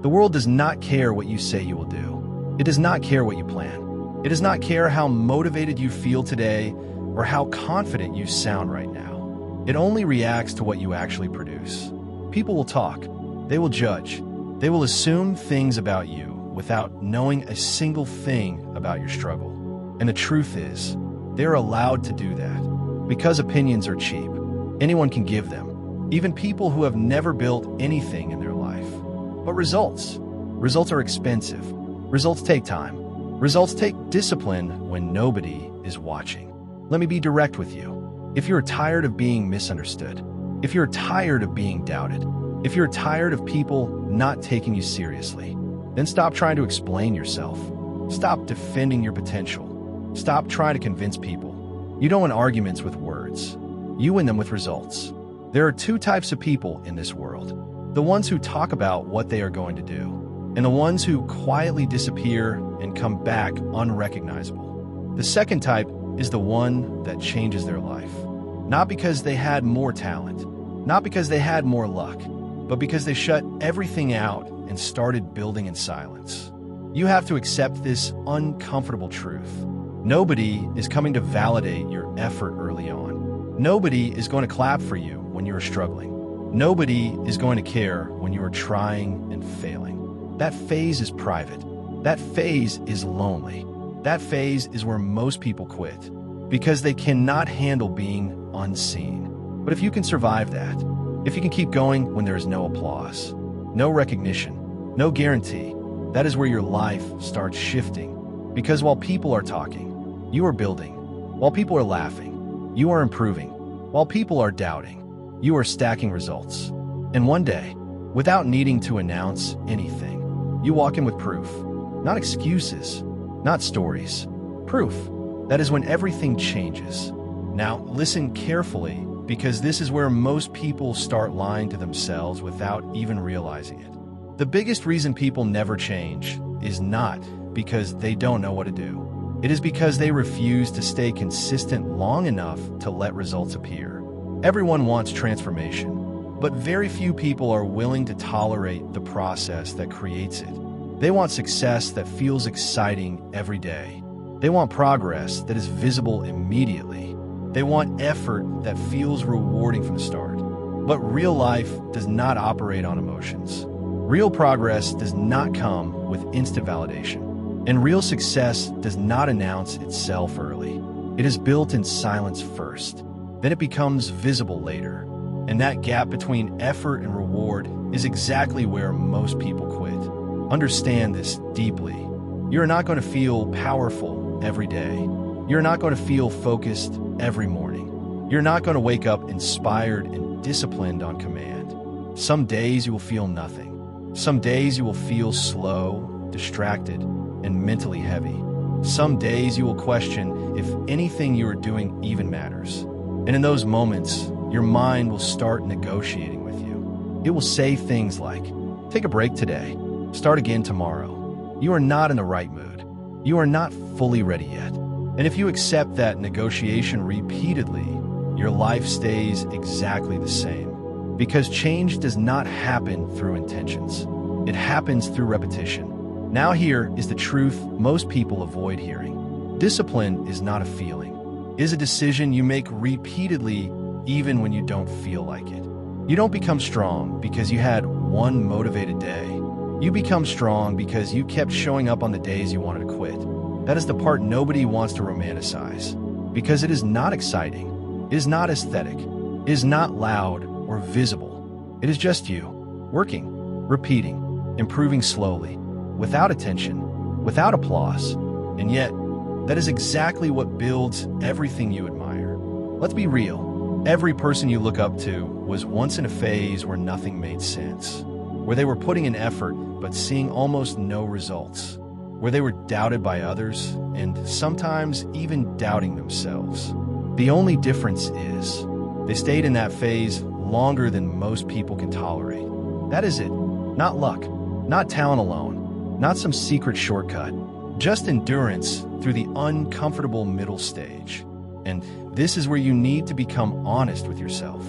The world does not care what you say you will do. It does not care what you plan. It does not care how motivated you feel today or how confident you sound right now. It only reacts to what you actually produce. People will talk. They will judge. They will assume things about you without knowing a single thing about your struggle. And the truth is, they're allowed to do that because opinions are cheap. Anyone can give them, even people who have never built anything in their life. But results are expensive. Results take time. Results take discipline when nobody is watching. Let me be direct with you. If you're tired of being misunderstood, if you're tired of being doubted, if you're tired of people not taking you seriously, then stop trying to explain yourself. Stop defending your potential. Stop trying to convince people. You don't win arguments with words. You win them with results. There are two types of people in this world: the ones who talk about what they are going to do, and the ones who quietly disappear and come back unrecognizable. The second type is the one that changes their life. Not because they had more talent, not because they had more luck, but because they shut everything out and started building in silence. You have to accept this uncomfortable truth. Nobody is coming to validate your effort early on. Nobody is going to clap for you when you are struggling. Nobody is going to care when you are trying and failing. That phase is private. That phase is lonely. That phase is where most people quit because they cannot handle being unseen. But if you can survive that, if you can keep going when there is no applause, no recognition, no guarantee, that is where your life starts shifting. Because while people are talking, you are building. While people are laughing, you are improving. While people are doubting, you are stacking results. And one day, without needing to announce anything, you walk in with proof. Not excuses, not stories. Proof. That is when everything changes. Now, listen carefully, because this is where most people start lying to themselves without even realizing it. The biggest reason people never change is not because they don't know what to do. It is because they refuse to stay consistent long enough to let results appear. Everyone wants transformation, but very few people are willing to tolerate the process that creates it. They want success that feels exciting every day. They want progress that is visible immediately. They want effort that feels rewarding from the start. But real life does not operate on emotions. Real progress does not come with instant validation. And real success does not announce itself early. It is built in silence first. Then it becomes visible later. And that gap between effort and reward is exactly where most people quit. Understand this deeply. You're not going to feel powerful every day. You're not going to feel focused every morning. You're not going to wake up inspired and disciplined on command. Some days you will feel nothing. Some days you will feel slow, distracted, and mentally heavy. Some days you will question if anything you are doing even matters. And in those moments, your mind will start negotiating with you. It will say things like, take a break today, start again tomorrow. You are not in the right mood. You are not fully ready yet. And if you accept that negotiation repeatedly, your life stays exactly the same. Because change does not happen through intentions. It happens through repetition. Now here is the truth most people avoid hearing. Discipline is not a feeling. It is a decision you make repeatedly even when you don't feel like it. You don't become strong because you had one motivated day. You become strong because you kept showing up on the days you wanted to quit. That is the part nobody wants to romanticize. Because it is not exciting. It is not aesthetic. It is not loud or visible. It is just you, working, repeating, improving slowly, without attention, without applause, and yet, that is exactly what builds everything you admire. Let's be real. Every person you look up to was once in a phase where nothing made sense, where they were putting in effort but seeing almost no results, where they were doubted by others and sometimes even doubting themselves. The only difference is they stayed in that phase longer than most people can tolerate. That is it. Not luck, not talent alone, not some secret shortcut, just endurance through the uncomfortable middle stage. And this is where you need to become honest with yourself,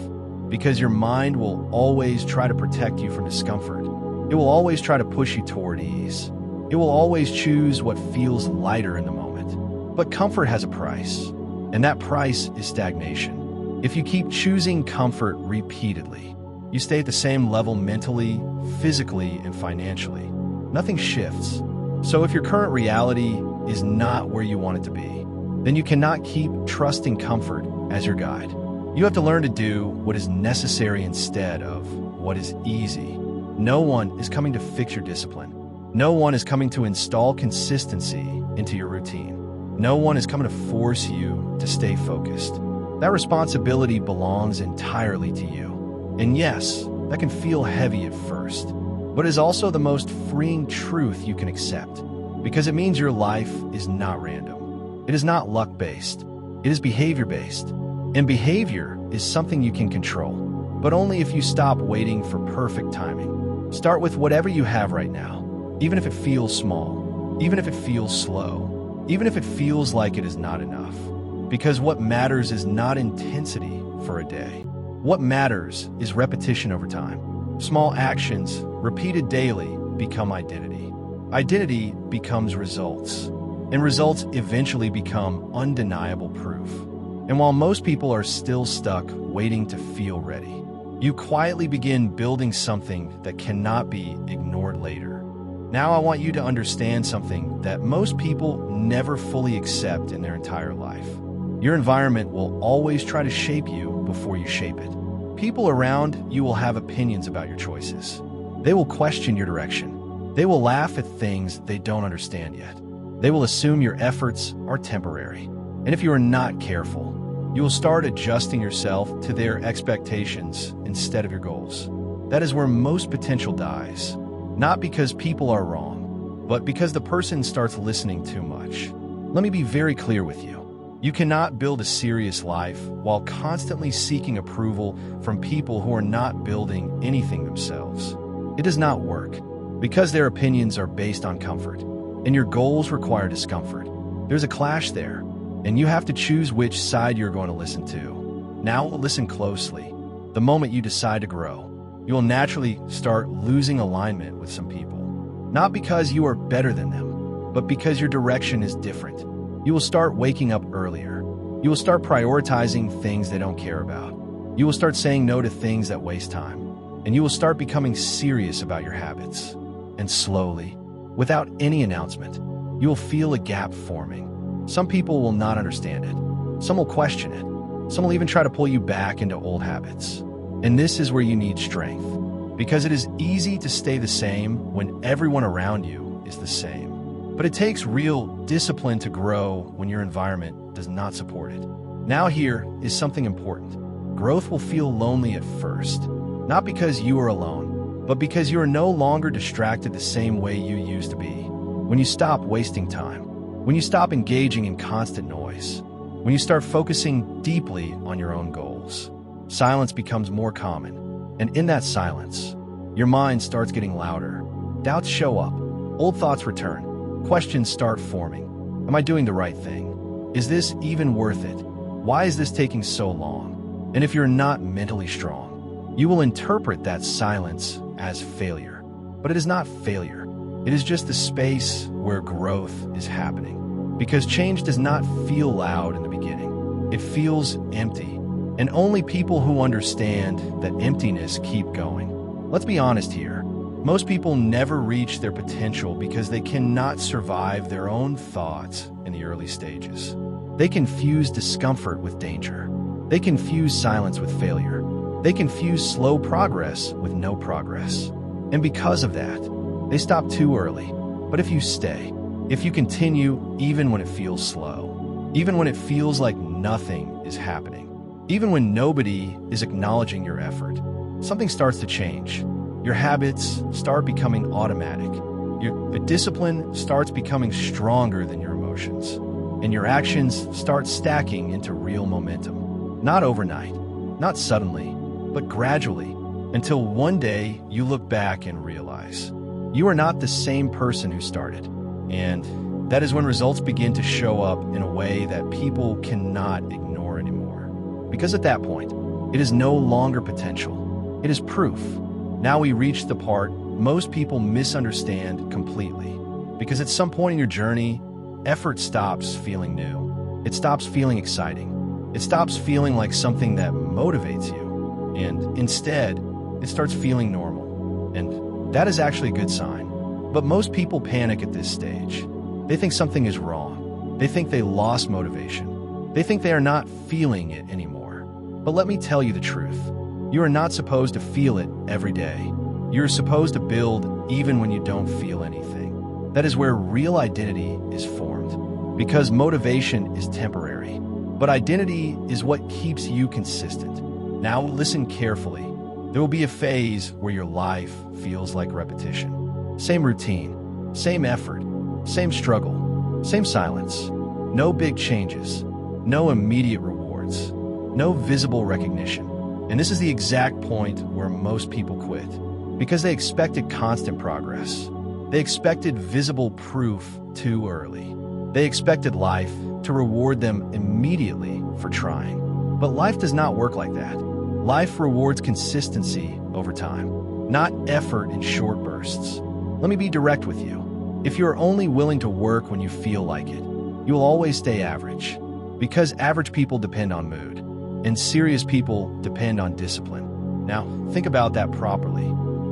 because your mind will always try to protect you from discomfort. It will always try to push you toward ease. It will always choose what feels lighter in the moment. But comfort has a price, and that price is stagnation. If you keep choosing comfort repeatedly, you stay at the same level mentally, physically, and financially. Nothing shifts. So if your current reality is not where you want it to be, then you cannot keep trusting comfort as your guide. You have to learn to do what is necessary instead of what is easy. No one is coming to fix your discipline. No one is coming to install consistency into your routine. No one is coming to force you to stay focused. That responsibility belongs entirely to you. And yes, that can feel heavy at first, but is also the most freeing truth you can accept, because it means your life is not random. It is not luck-based. It is behavior-based. And behavior is something you can control, but only if you stop waiting for perfect timing. Start with whatever you have right now, even if it feels small, even if it feels slow, even if it feels like it is not enough. Because what matters is not intensity for a day. What matters is repetition over time. Small actions, repeated daily, become identity. Identity becomes results, and results eventually become undeniable proof. And while most people are still stuck waiting to feel ready, you quietly begin building something that cannot be ignored later. Now I want you to understand something that most people never fully accept in their entire life. Your environment will always try to shape you before you shape it. People around you will have opinions about your choices. They will question your direction. They will laugh at things they don't understand yet. They will assume your efforts are temporary. And if you are not careful, you will start adjusting yourself to their expectations instead of your goals. That is where most potential dies. Not because people are wrong, but because the person starts listening too much. Let me be very clear with you. You cannot build a serious life while constantly seeking approval from people who are not building anything themselves. It does not work, because their opinions are based on comfort, and your goals require discomfort. There's a clash there, and you have to choose which side you're going to listen to. Now listen closely. The moment you decide to grow, you will naturally start losing alignment with some people. Not because you are better than them, but because your direction is different. You will start waking up earlier. You will start prioritizing things they don't care about. You will start saying no to things that waste time. And you will start becoming serious about your habits. And slowly, without any announcement, you will feel a gap forming. Some people will not understand it. Some will question it. Some will even try to pull you back into old habits. And this is where you need strength, because it is easy to stay the same when everyone around you is the same. But it takes real discipline to grow when your environment does not support it. Now here is something important. Growth will feel lonely at first, not because you are alone, but because you are no longer distracted the same way you used to be. When you stop wasting time, when you stop engaging in constant noise, when you start focusing deeply on your own goals, silence becomes more common. And in that silence, your mind starts getting louder. Doubts show up. Old thoughts return. Questions start forming. Am I doing the right thing? Is this even worth it? Why is this taking so long? And if you're not mentally strong, you will interpret that silence as failure. But it is not failure. It is just the space where growth is happening. Because change does not feel loud in the beginning. It feels empty. And only people who understand that emptiness keep going. Let's be honest here. Most people never reach their potential because they cannot survive their own thoughts in the early stages. They confuse discomfort with danger. They confuse silence with failure. They confuse slow progress with no progress. And because of that, they stop too early. But if you stay, if you continue even when it feels slow, even when it feels like nothing is happening, even when nobody is acknowledging your effort, something starts to change. Your habits start becoming automatic. Your discipline starts becoming stronger than your emotions. And your actions start stacking into real momentum. Not overnight, not suddenly, but gradually, until one day you look back and realize you are not the same person who started. And that is when results begin to show up in a way that people cannot ignore anymore. Because at that point, it is no longer potential. It is proof. Now we reach the part most people misunderstand completely. Because at some point in your journey, effort stops feeling new. It stops feeling exciting. It stops feeling like something that motivates you. And instead, it starts feeling normal. And that is actually a good sign. But most people panic at this stage. They think something is wrong. They think they lost motivation. They think they are not feeling it anymore. But let me tell you the truth. You are not supposed to feel it every day. You are supposed to build even when you don't feel anything. That is where real identity is formed. Because motivation is temporary. But identity is what keeps you consistent. Now listen carefully. There will be a phase where your life feels like repetition. Same routine, same effort, same struggle, same silence. No big changes, no immediate rewards, no visible recognition. And this is the exact point where most people quit. Because they expected constant progress. They expected visible proof too early. They expected life to reward them immediately for trying. But life does not work like that. Life rewards consistency over time, not effort in short bursts. Let me be direct with you. If you are only willing to work when you feel like it, you will always stay average. Because average people depend on mood, and serious people depend on discipline. Now, think about that properly.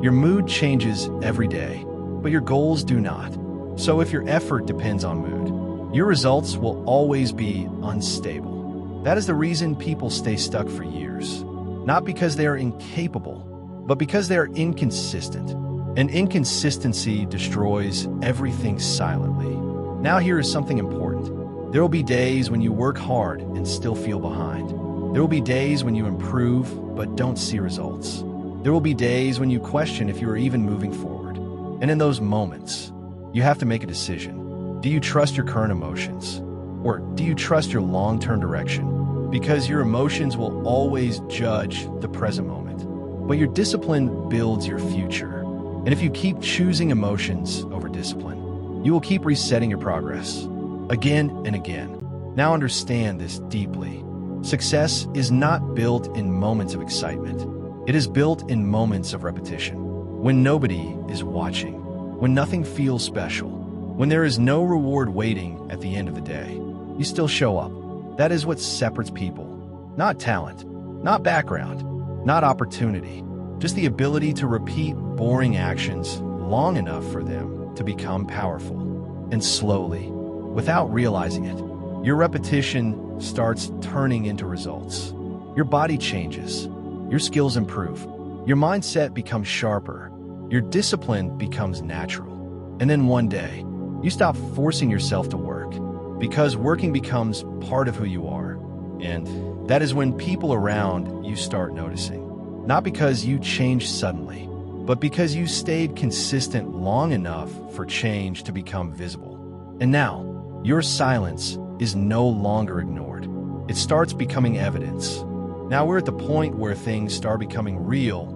Your mood changes every day, but your goals do not. So if your effort depends on mood, your results will always be unstable. That is the reason people stay stuck for years. Not because they are incapable, but because they are inconsistent. And inconsistency destroys everything silently. Now here is something important. There will be days when you work hard and still feel behind. There will be days when you improve but don't see results. There will be days when you question if you are even moving forward. And in those moments, you have to make a decision. Do you trust your current emotions? Or do you trust your long-term direction? Because your emotions will always judge the present moment. But your discipline builds your future. And if you keep choosing emotions over discipline, you will keep resetting your progress again and again. Now understand this deeply. Success is not built in moments of excitement. It is built in moments of repetition. When nobody is watching, when nothing feels special, when there is no reward waiting at the end of the day, you still show up. That is what separates people. Not talent, not background, not opportunity, just the ability to repeat boring actions long enough for them to become powerful. And slowly, without realizing it, your repetition starts turning into results. Your body changes, your skills improve, your mindset becomes sharper, your discipline becomes natural. And then one day, you stop forcing yourself to work, because working becomes part of who you are. And that is when people around you start noticing. Not because you changed suddenly, but because you stayed consistent long enough for change to become visible. And now, your silence is no longer ignored. It starts becoming evidence. Now we're at the point where things start becoming real,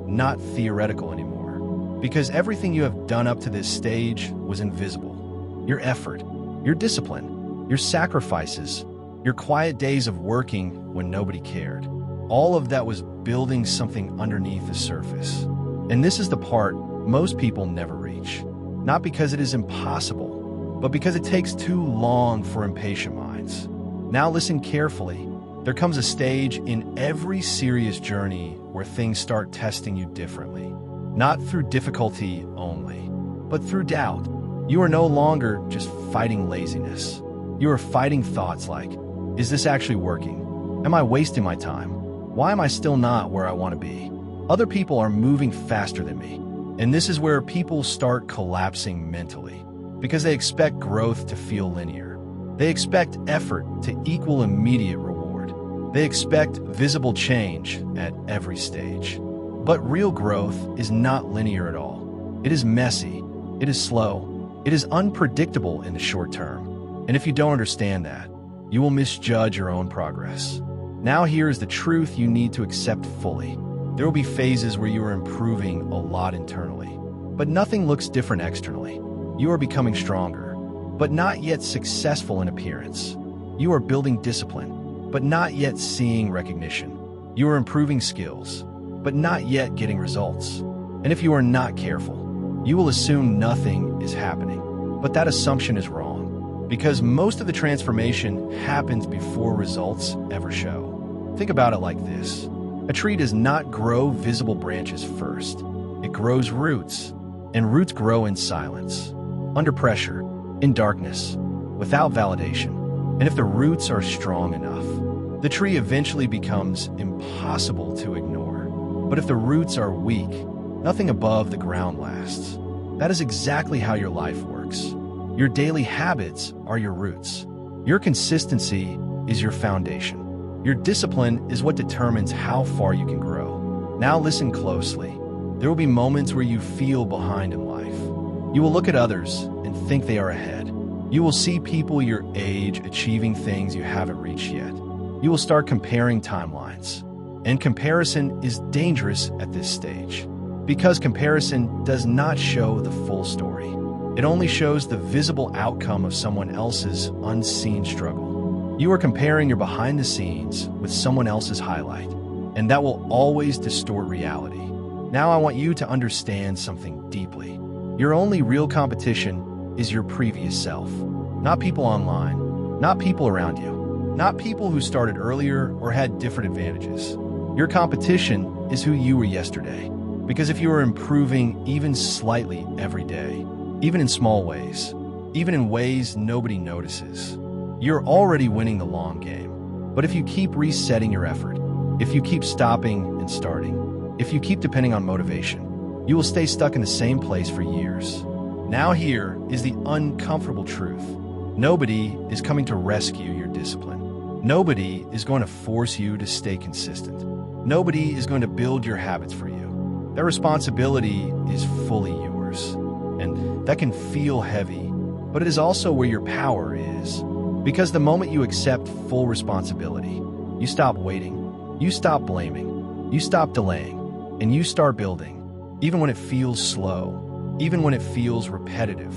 not theoretical anymore. Because everything you have done up to this stage was invisible. Your effort, your discipline, your sacrifices, your quiet days of working when nobody cared. All of that was building something underneath the surface. And this is the part most people never reach. Not because it is impossible, but because it takes too long for impatient minds. Now listen carefully. There comes a stage in every serious journey where things start testing you differently. Not through difficulty only, but through doubt. You are no longer just fighting laziness. You are fighting thoughts like, is this actually working? Am I wasting my time? Why am I still not where I want to be? Other people are moving faster than me. And this is where people start collapsing mentally, because they expect growth to feel linear. They expect effort to equal immediate reward. They expect visible change at every stage. But real growth is not linear at all. It is messy. It is slow. It is unpredictable in the short term. And if you don't understand that, you will misjudge your own progress. Now here is the truth you need to accept fully. There will be phases where you are improving a lot internally, but nothing looks different externally. You are becoming stronger, but not yet successful in appearance. You are building discipline, but not yet seeing recognition. You are improving skills, but not yet getting results. And if you are not careful, you will assume nothing is happening. But that assumption is wrong, because most of the transformation happens before results ever show. Think about it like this. A tree does not grow visible branches first. It grows roots, and roots grow in silence, under pressure, in darkness, without validation. And if the roots are strong enough, the tree eventually becomes impossible to ignore. But if the roots are weak, nothing above the ground lasts. That is exactly how your life works. Your daily habits are your roots. Your consistency is your foundation. Your discipline is what determines how far you can grow. Now listen closely. There will be moments where you feel behind in life. You will look at others and think they are ahead. You will see people your age achieving things you haven't reached yet. You will start comparing timelines. And comparison is dangerous at this stage, because comparison does not show the full story. It only shows the visible outcome of someone else's unseen struggle. You are comparing your behind the scenes with someone else's highlight, and that will always distort reality. Now I want you to understand something deeply. Your only real competition is your previous self. Not people online, not people around you, not people who started earlier or had different advantages. Your competition is who you were yesterday. Because if you are improving even slightly every day, even in small ways, even in ways nobody notices, you're already winning the long game. But if you keep resetting your effort, if you keep stopping and starting, if you keep depending on motivation, you will stay stuck in the same place for years. Now here is the uncomfortable truth. Nobody is coming to rescue your discipline. Nobody is going to force you to stay consistent. Nobody is going to build your habits for you. That responsibility is fully yours. And that can feel heavy, but it is also where your power is. Because the moment you accept full responsibility, you stop waiting, you stop blaming, you stop delaying, and you start building. Even when it feels slow, even when it feels repetitive,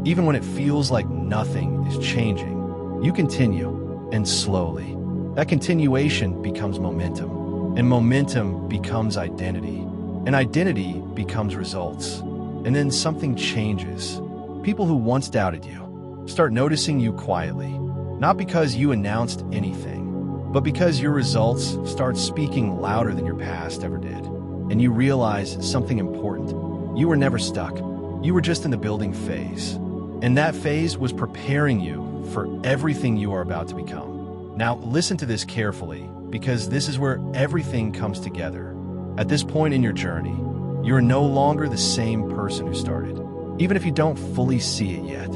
even when it feels like nothing is changing, you continue, and slowly, that continuation becomes momentum, and momentum becomes identity, and identity becomes results. And then something changes. People who once doubted you start noticing you quietly, not because you announced anything, but because your results start speaking louder than your past ever did. And you realize something important. You were never stuck. You were just in the building phase. And that phase was preparing you for everything you are about to become. Now, listen to this carefully, because this is where everything comes together. At this point in your journey, you are no longer the same person who started. Even if you don't fully see it yet,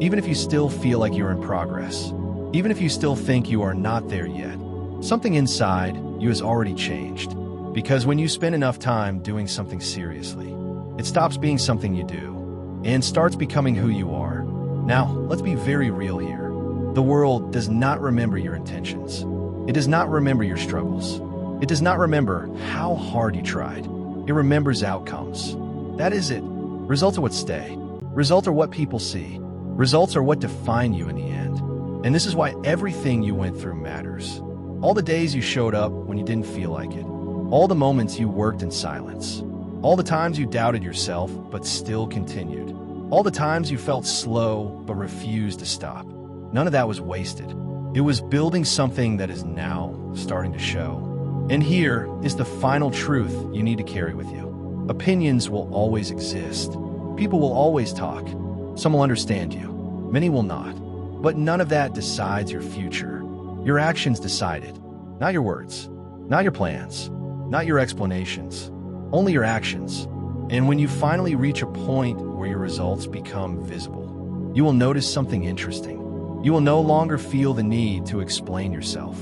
even if you still feel like you're in progress, even if you still think you are not there yet, something inside you has already changed. Because when you spend enough time doing something seriously, it stops being something you do and starts becoming who you are. Now, let's be very real here. The world does not remember your intentions. It does not remember your struggles. It does not remember how hard you tried. It remembers outcomes. That is it. Results are what stay. Results are what people see. Results are what define you in the end. And this is why everything you went through matters. All the days you showed up when you didn't feel like it. All the moments you worked in silence. All the times you doubted yourself but still continued. All the times you felt slow but refused to stop. None of that was wasted. It was building something that is now starting to show. And here is the final truth you need to carry with you. Opinions will always exist. People will always talk. Some will understand you. Many will not. But none of that decides your future. Your actions decide it. Not your words. Not your plans. Not your explanations. Only your actions. And when you finally reach a point where your results become visible, you will notice something interesting. You will no longer feel the need to explain yourself.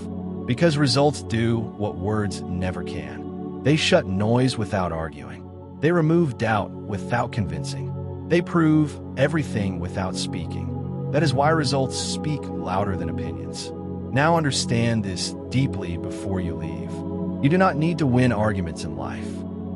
Because results do what words never can. They shut noise without arguing. They remove doubt without convincing. They prove everything without speaking. That is why results speak louder than opinions. Now understand this deeply before you leave. You do not need to win arguments in life.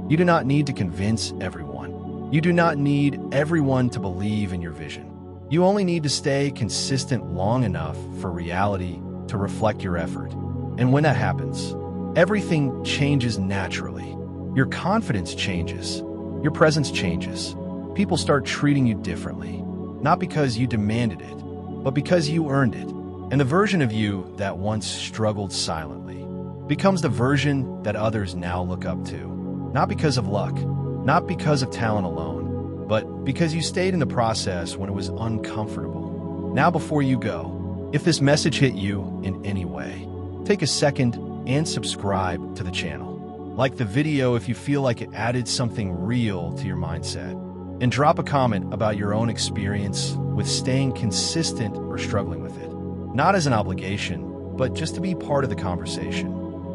You do not need to convince everyone. You do not need everyone to believe in your vision. You only need to stay consistent long enough for reality to reflect your effort. And when that happens, everything changes naturally. Your confidence changes. Your presence changes. people start treating you differently, not because you demanded it, but because you earned it. And the version of you that once struggled silently becomes the version that others now look up to, not because of luck, not because of talent alone, but because you stayed in the process when it was uncomfortable. Now, before you go, if this message hit you in any way, take a second and subscribe to the channel. Like the video if you feel like it added something real to your mindset, and drop a comment about your own experience with staying consistent or struggling with it. Not as an obligation, but just to be part of the conversation.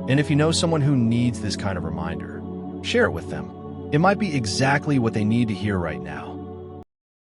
And if you know someone who needs this kind of reminder, share it with them. It might be exactly what they need to hear right now.